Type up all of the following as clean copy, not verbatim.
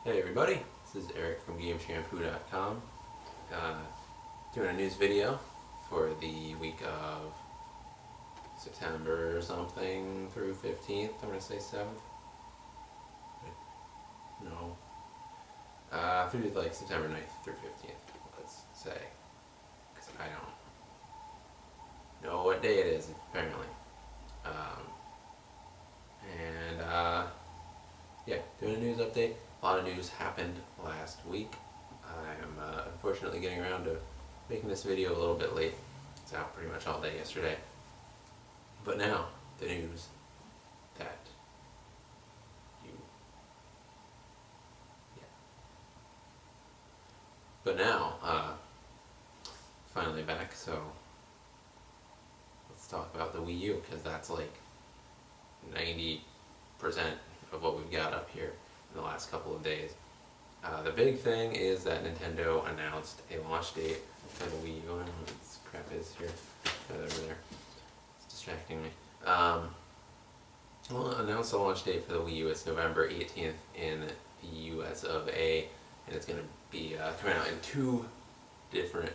Hey everybody, this is Eric from GameShampoo.com, doing a news video for the week of September something through 15th, I'm going to say 7th, no, through like September 9th through 15th, let's say, because I don't know what day it is apparently, yeah, doing a news update. A lot of news happened last week. I am unfortunately getting around to making this video a little bit late. It's out pretty much all day yesterday. But now, the news that you... Yeah. But now, finally back, so let's talk about the Wii U, because that's like 90% of what we've got up here in the last couple of days. The big thing is that Nintendo announced a launch date for the Wii U. I don't know what this crap is here. Right over there. It's distracting me. Well, announced the launch date for the Wii U. It's November 18th in the US of A, and it's going to be coming out in two different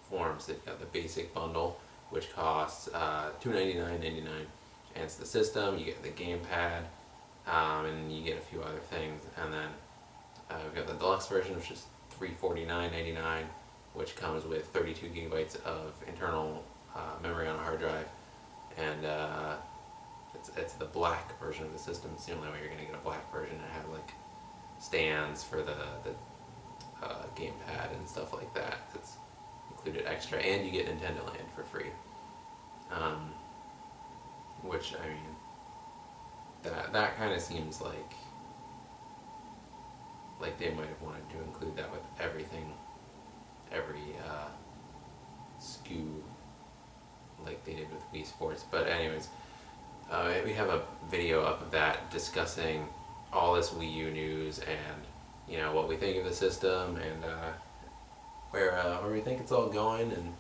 forms. They've got the basic bundle, which costs $299.99, and it's the system. You get the gamepad, and you get a few other things, and then we've got the deluxe version, which is $349.99, which comes with 32 gigabytes of internal memory on a hard drive, and it's the black version of the system. It's the only way you're going to get a black version. It has like stands for the gamepad and stuff like that. It's included extra, and you get Nintendo Land for free, which, I mean, that kind of seems like they might have wanted to include that with everything, every SKU, like they did with Wii Sports. But anyways, we have a video up of that discussing all this Wii U news and, you know, what we think of the system and where we think it's all going and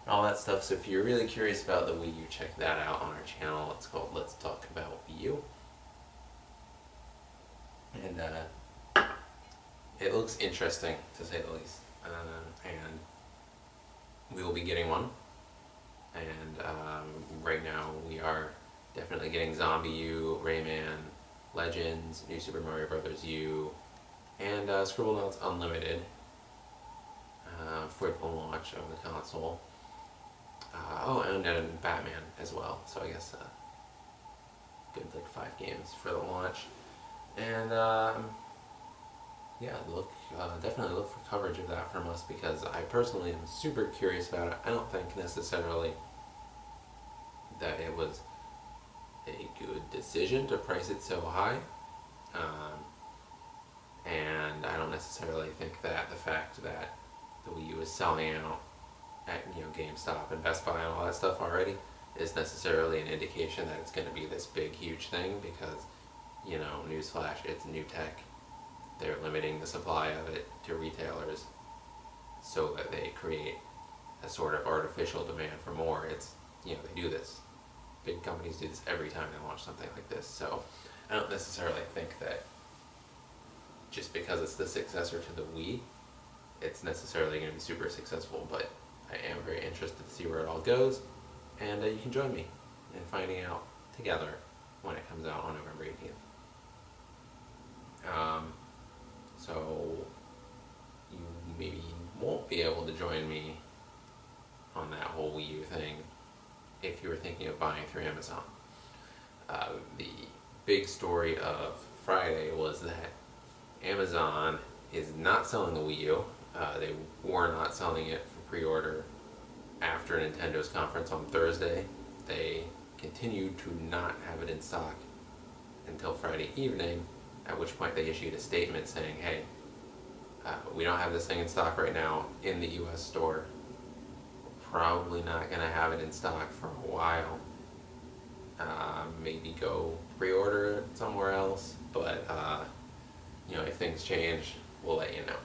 all that stuff. So if you're really curious about the Wii U, check that out on our channel. It's called Let's Talk About Wii U. And it looks interesting, to say the least. And we will be getting one. And right now we are definitely getting Zombie U, Rayman, Legends, New Super Mario Bros. U, and Scribblenauts Unlimited for the launch of the console. And Batman as well. So I guess good like 5 games for the launch. And yeah, definitely look for coverage of that from us, because I personally am super curious about it. I don't think necessarily that it was a good decision to price it so high, and I don't necessarily think that the fact that the Wii U is selling out at, you know, GameStop and Best Buy and all that stuff already is necessarily an indication that it's going to be this big huge thing, because, you know, newsflash, it's new tech. They're limiting the supply of it to retailers so that they create a sort of artificial demand for more. It's, you know, they do this. Big companies do this every time they launch something like this. So I don't necessarily think that just because it's the successor to the Wii, it's necessarily going to be super successful, but I am very interested to see where it all goes, and you can join me in finding out together when it comes out on November 18th. So you maybe won't be able to join me on that whole Wii U thing if you were thinking of buying through Amazon. The big story of Friday was that Amazon is not selling the Wii U. They were not selling it for pre-order after Nintendo's conference on Thursday. They continued to not have it in stock until Friday evening, at which point they issued a statement saying, hey, we don't have this thing in stock right now in the US store. We're probably not going to have it in stock for a while. Maybe go pre-order it somewhere else, but you know, if things change, we'll let you know.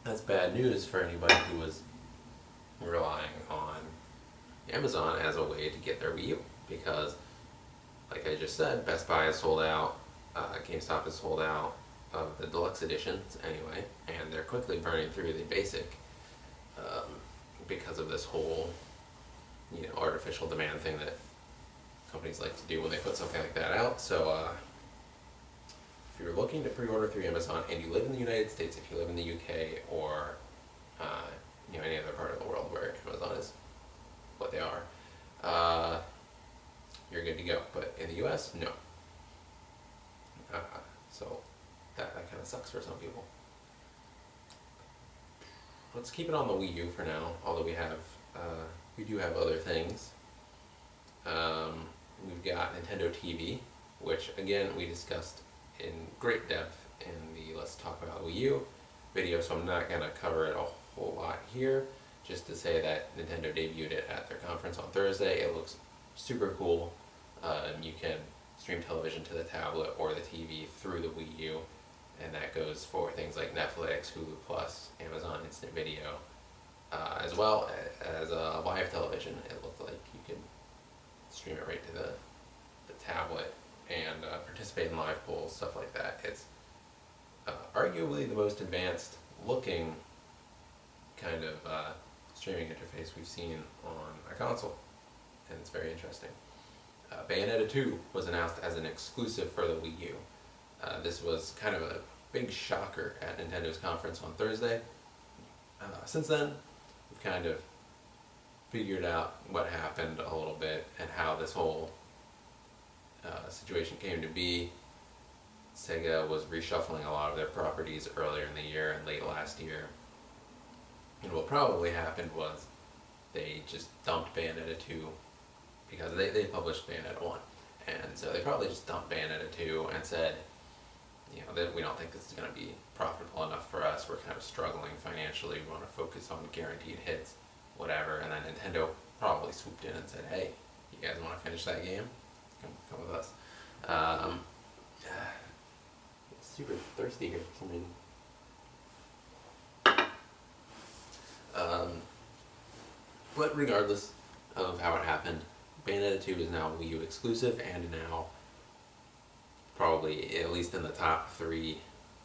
That's bad news for anybody who was relying on Amazon as a way to get their Wii U, because, like I just said, Best Buy is sold out, GameStop has sold out of the deluxe editions anyway, and they're quickly burning through the basic um, because of this whole, artificial demand thing that companies like to do when they put something like that out. So if you're looking to pre-order through Amazon and you live in the United States, if you live in the UK or any other part of the world where Amazon is what they are, you're good to go. But in the US, no. So that kind of sucks for some people. Let's keep it on the Wii U for now, although we do have other things. We've got NintendoTVii, which again we discussed in great depth in the Let's Talk About Wii U video, so I'm not going to cover it a whole lot here. Just to say that Nintendo debuted it at their conference on Thursday. It looks super cool. You can stream television to the tablet or the TV through the Wii U, and that goes for things like Netflix, Hulu Plus, Amazon Instant Video, as well as live television. It looked like you could stream it right to the tablet and participate in live polls, stuff like that. It's arguably the most advanced looking kind of streaming interface we've seen on a console, and it's very interesting. Bayonetta 2 was announced as an exclusive for the Wii U. This was kind of a big shocker at Nintendo's conference on Thursday. Since then, we've kind of figured out what happened a little bit and how this whole situation came to be. Sega was reshuffling a lot of their properties earlier in the year and late last year. And what probably happened was they just dumped Bayonetta 2 because they published Bayonetta 1. And so they probably just dumped Bayonetta 2 and said, that we don't think this is going to be profitable enough for us. We're kind of struggling financially. We want to focus on guaranteed hits, whatever. And then Nintendo probably swooped in and said, hey, you guys want to finish that game? Come with us. Super thirsty here for some reason. But regardless of how it happened, Bayonetta 2 is now Wii U exclusive and now probably at least in the top 3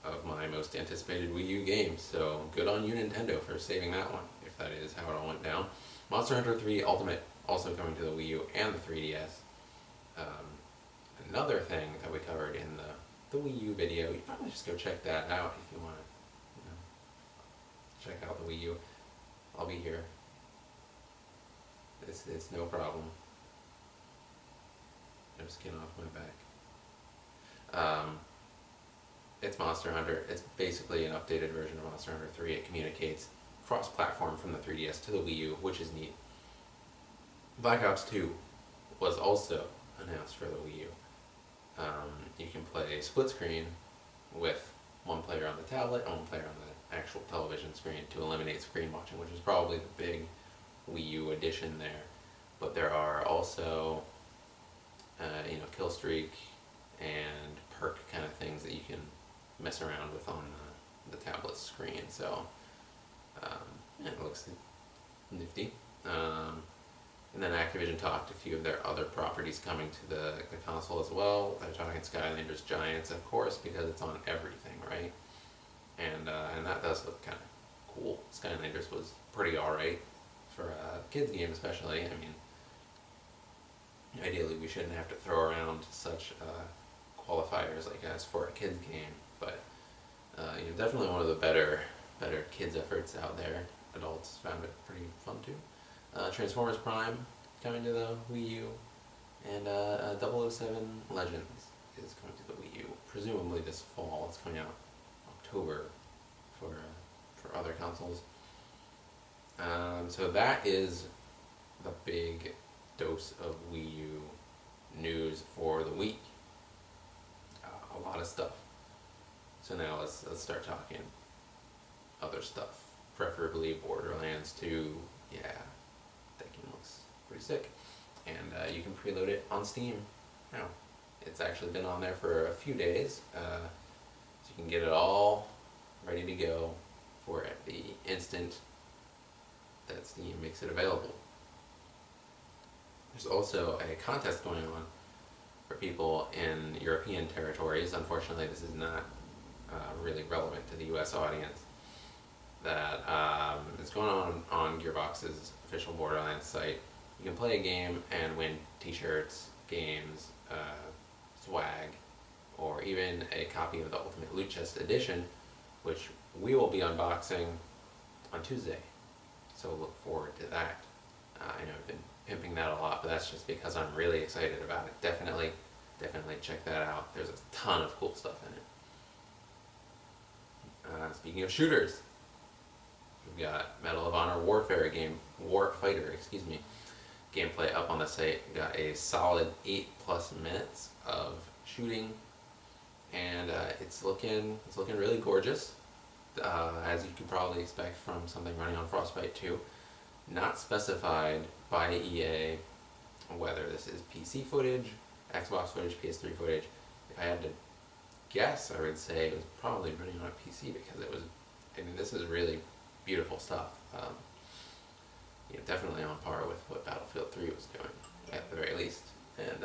of my most anticipated Wii U games. So good on you, Nintendo, for saving that one, if that is how it all went down. Monster Hunter 3 Ultimate also coming to the Wii U and the 3DS. Another thing that we covered in the Wii U video, you probably just go check that out if you want to check out the Wii U. I'll be here. It's no problem. No skin off my back. It's Monster Hunter. It's basically an updated version of Monster Hunter 3. It communicates cross-platform from the 3DS to the Wii U, which is neat. Black Ops 2 was also announced for the Wii U. You can play split screen with one player on the tablet and one player on the actual television screen to eliminate screen watching, which is probably the big Wii U addition there. But there are also kill streak and perk kind of things that you can mess around with on the tablet screen. So it looks nifty. And then Activision talked a few of their other properties coming to the console as well. They're talking Skylanders Giants, of course, because it's on everything, right? And that does look kind of cool. Skylanders was pretty alright for a kids game, especially. I mean, ideally we shouldn't have to throw around such qualifiers like as for a kids game, but definitely one of the better kids efforts out there. Adults found it pretty fun too. Transformers Prime coming to the Wii U, and 007 Legends is coming to the Wii U. Presumably this fall. It's coming out October for other consoles. So that is the big dose of Wii U news for the week. A lot of stuff. So now let's start talking other stuff. Preferably Borderlands 2. Yeah, that game looks pretty sick. And you can preload it on Steam now. It's actually been on there for a few days, so you can get it all ready to go for the instant that Steam makes it available. There's also a contest going on for people in European territories. Unfortunately, this is not really relevant to the U.S. audience. That is going on Gearbox's official Borderlands site. You can play a game and win T-shirts, games, swag, or even a copy of the Ultimate Loot Chest Edition, which we will be unboxing on Tuesday. So look forward to that. I know I've been pimping that a lot, but that's just because I'm really excited about it. Definitely check that out. There's a ton of cool stuff in it. Speaking of shooters, we've got Medal of Honor Warfighter, gameplay up on the site. We got a solid 8+ minutes of shooting, and it's looking really gorgeous, as you could probably expect from something running on Frostbite 2. Not specified by EA whether this is PC footage, Xbox footage, PS3 footage. If I had to guess, I would say it was probably running on a PC, because this is really beautiful stuff. Definitely on par with what Battlefield 3 was doing, at the very least. And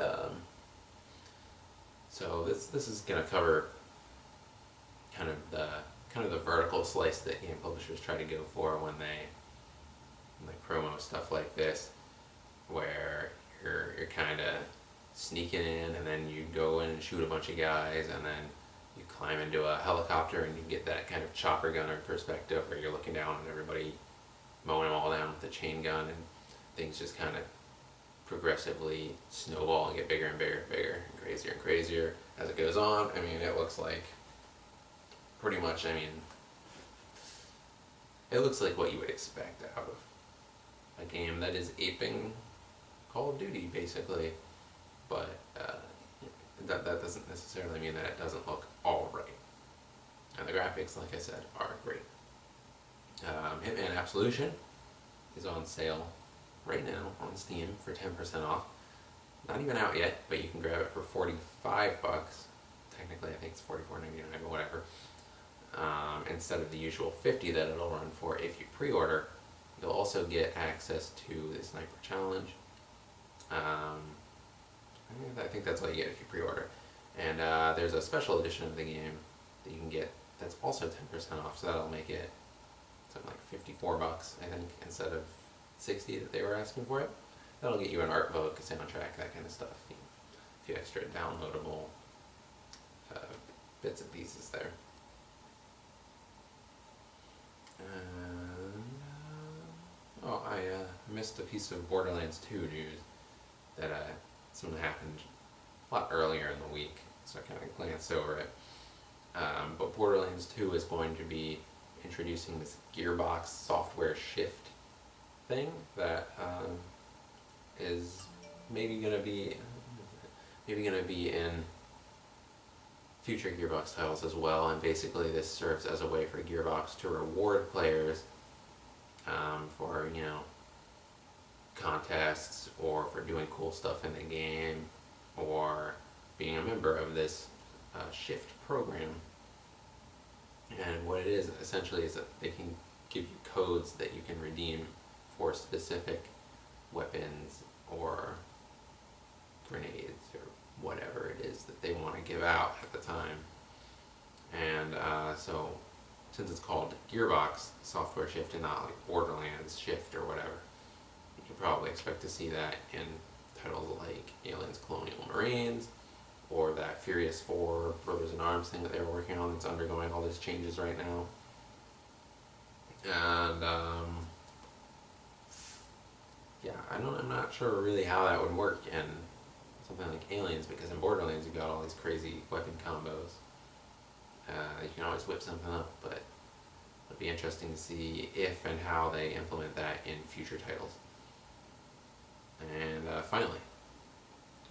so this is gonna cover kind of the vertical slice that game publishers try to go for when they promo stuff like this, where you're kind of sneaking in, and then you go in and shoot a bunch of guys, and then you climb into a helicopter and you get that kind of chopper gunner perspective where you're looking down on everybody, mowing them all down with a chain gun, and things just kind of progressively snowball and get bigger and bigger and bigger and crazier as it goes on. I mean, it looks like pretty much, it looks like what you would expect out of a game that is aping Call of Duty, basically. But that doesn't necessarily mean that it doesn't look alright. And the graphics, like I said, are great. Hitman Absolution is on sale right now on Steam for 10% off. Not even out yet, but you can grab it for $45. Technically, I think it's $44.99, but whatever. Instead of the usual $50 that it'll run for if you pre-order. You'll also get access to the Sniper Challenge. I think that's all you get if you pre-order. And there's a special edition of the game that you can get that's also 10% off, so that'll make it something like $54, I think, instead of $60 that they were asking for it. That'll get you an art book, a soundtrack, that kind of stuff. A few extra downloadable bits and pieces there. I missed a piece of Borderlands 2 news that something happened a lot earlier in the week, so I kind of glanced over it. But Borderlands 2 is going to be introducing this Gearbox software shift thing that is maybe gonna be in future Gearbox titles as well. And basically, this serves as a way for Gearbox to reward players for contests, or for doing cool stuff in the game, or being a member of this shift program. And what it is essentially is that they can give you codes that you can redeem for specific weapons or grenades or whatever it is that they want to give out at the time. And so since it's called Gearbox software shift and not like Borderlands shift or whatever, you can probably expect to see that in titles like Aliens Colonial Marines, or that Furious 4 Brothers in Arms thing that they were working on that's undergoing all these changes right now. And I'm not sure really how that would work in something like Aliens, because in Borderlands you've got all these crazy weapon combos. You can always whip something up, but it'll be interesting to see if and how they implement that in future titles. And finally,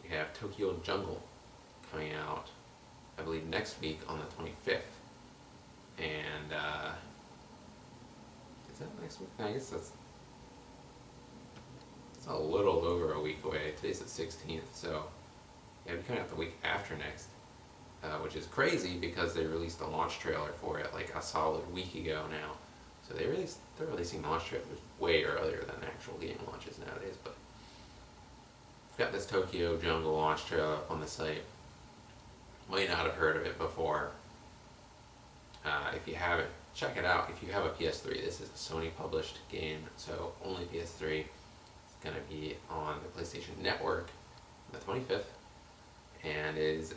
we have Tokyo Jungle coming out, I believe, next week on the 25th. And is that next week? I guess it's a little over a week away. Today's the 16th, so yeah, it'll be coming out the week after next, which is crazy because they released a launch trailer for it like a solid week ago now. So they're releasing launch trailers way earlier than actual game launches nowadays. But I've got this Tokyo Jungle launch trailer up on the site. Might not have heard of it before. If you haven't, check it out. If you have a PS3, this is a Sony published game, so only PS3. It's going to be on the PlayStation Network on the 25th, and it's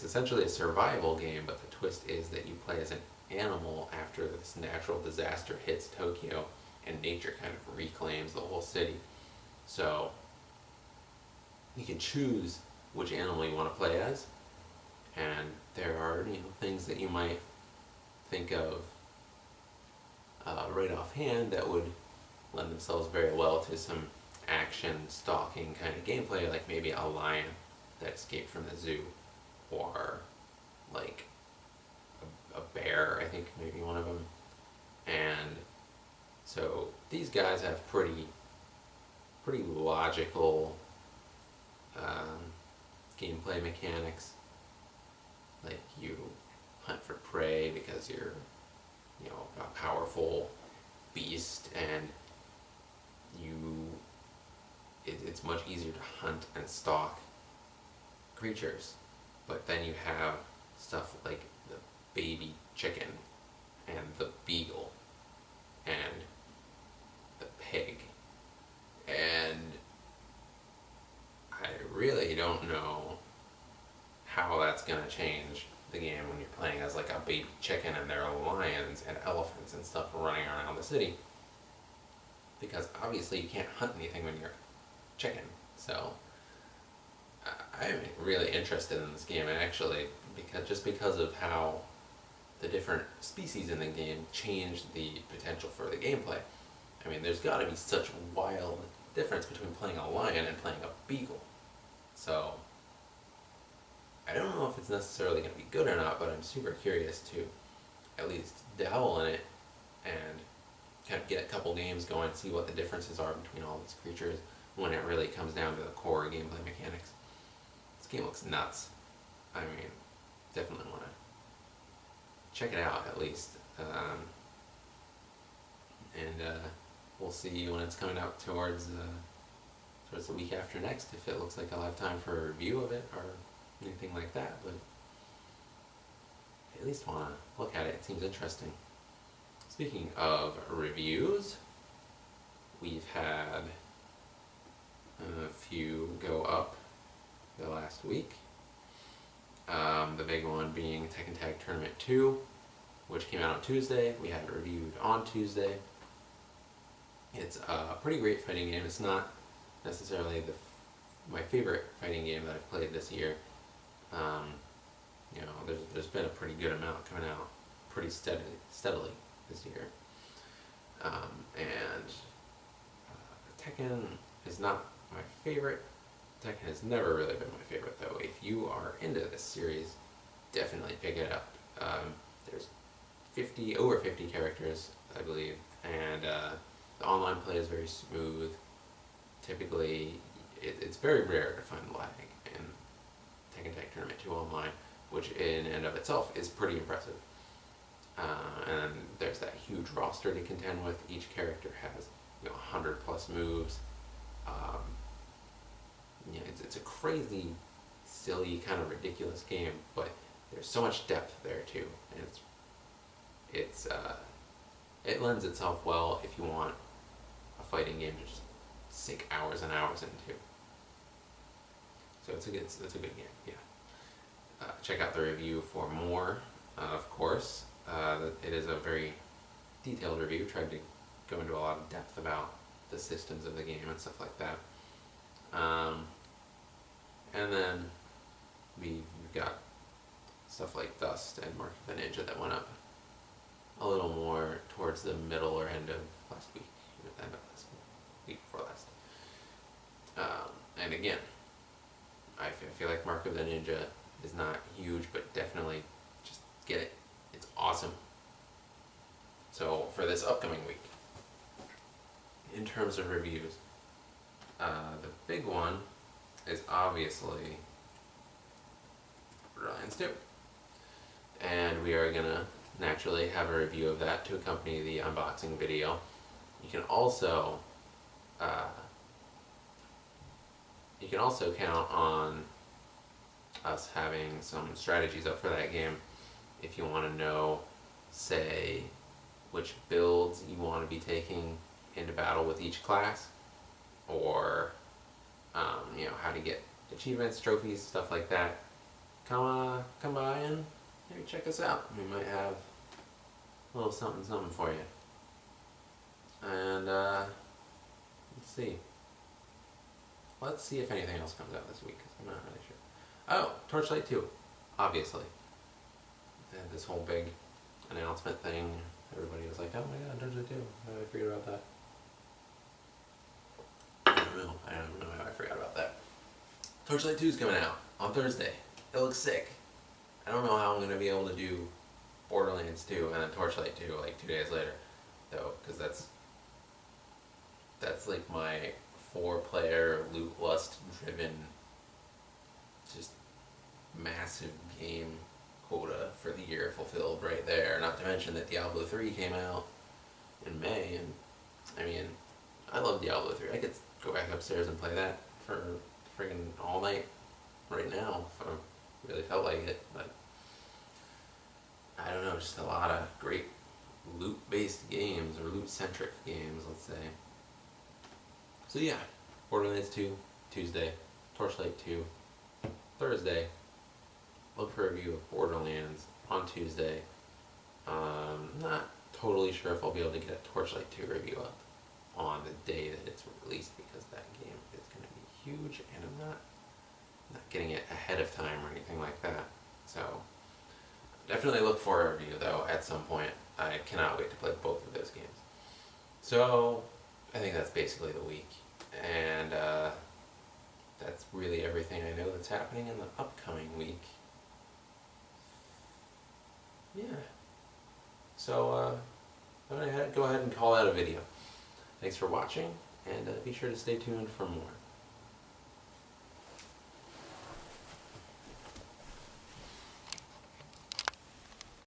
essentially a survival game, but the twist is that you play as an animal after this natural disaster hits Tokyo, and nature kind of reclaims the whole city. So you can choose which animal you want to play as, and there are things that you might think of right offhand that would lend themselves very well to some action stalking kind of gameplay, like maybe a lion that escaped from the zoo, or like a bear, I think maybe one of them. And so these guys have pretty logical gameplay mechanics. Like you hunt for prey because you're a powerful beast, and it's much easier to hunt and stalk creatures. But then you have stuff like the baby chicken and the beagle and the pig, and I really don't know how that's gonna change the game when you're playing as like a baby chicken and there are lions and elephants and stuff running around the city, because obviously you can't hunt anything when you're a chicken. So I'm really interested in this game, and actually because of how the different species in the game change the potential for the gameplay. I mean, there's got to be such a wild difference between playing a lion and playing a beagle. So I don't know if it's necessarily going to be good or not, but I'm super curious to at least dabble in it and kind of get a couple games going, see what the differences are between all these creatures when it really comes down to the core gameplay mechanics. This game looks nuts. I mean, definitely want to check it out at least. We'll see when it's coming out towards the week after next, if it looks like I'll have time for a review of it or anything like that, but I at least want to look at it. It seems interesting. Speaking of reviews, we've had a few go up the last week. The big one being Tekken Tag Tournament 2, which came out on Tuesday. We had it reviewed on Tuesday. It's a pretty great fighting game. It's not necessarily my favorite fighting game that I've played this year. There's been a pretty good amount coming out pretty steadily this year. Tekken is not my favorite. Tekken has never really been my favorite, though. If you are into this series, definitely pick it up. There's over 50 characters, I believe, and the online play is very smooth. Typically, it's very rare to find lag in Tekken Tag Tournament 2 online, which in and of itself is pretty impressive. And there's that huge roster to contend with. Each character has 100 plus moves. It's a crazy, silly, kind of ridiculous game, but there's so much depth there too, and it lends itself well if you want a fighting game to just sink hours and hours into. So it's a good game. Yeah. Check out the review for more. Of course, it is a very detailed review. Tried to go into a lot of depth about the systems of the game and stuff like that. And then we've got stuff like Dust and Mark of the Ninja that went up a little more towards the middle or end of last week, week before last. And again, I feel like Mark of the Ninja is not huge, but definitely just get it. It's awesome. So for this upcoming week, in terms of reviews, the big one is obviously Borderlands 2. And we are going to naturally have a review of that to accompany the unboxing video. You can also you can also count on us having some strategies up for that game if you want to know, say, which builds you want to be taking into battle with each class, or how to get achievements, trophies, stuff like that. Come by and maybe check us out. We might have a little something for you. And let's see if anything else comes out this week, because I'm not really sure. Oh, Torchlight 2, obviously. They had this whole big announcement thing. Everybody was like, oh my god, Torchlight 2. How did I forget about that? I don't know how I forgot about that. Torchlight 2 is coming out on Thursday. It looks sick. I don't know how I'm going to be able to do Borderlands 2 and then Torchlight 2 like 2 days later, though, because that's like my 4-player loot lust driven just massive game quota for the year fulfilled right there. Not to mention that Diablo 3 came out in May, and I mean, I love Diablo 3. I could go back upstairs and play that for friggin' all night right now if I really felt like it, but I don't know, just a lot of great loot-based games, or loot-centric games, let's say. So yeah, Borderlands 2, Tuesday, Torchlight 2, Thursday. Look for a review of Borderlands on Tuesday. Not totally sure if I'll be able to get a Torchlight 2 review up on the day that it's released, because that game is going to be huge, and I'm not getting it ahead of time or anything like that. So definitely look for a review though at some point. I cannot wait to play both of those games. So I think that's basically the week, and that's really everything I know that's happening in the upcoming week. Yeah. So I'm going to go ahead and call that a video. Thanks for watching, and be sure to stay tuned for more.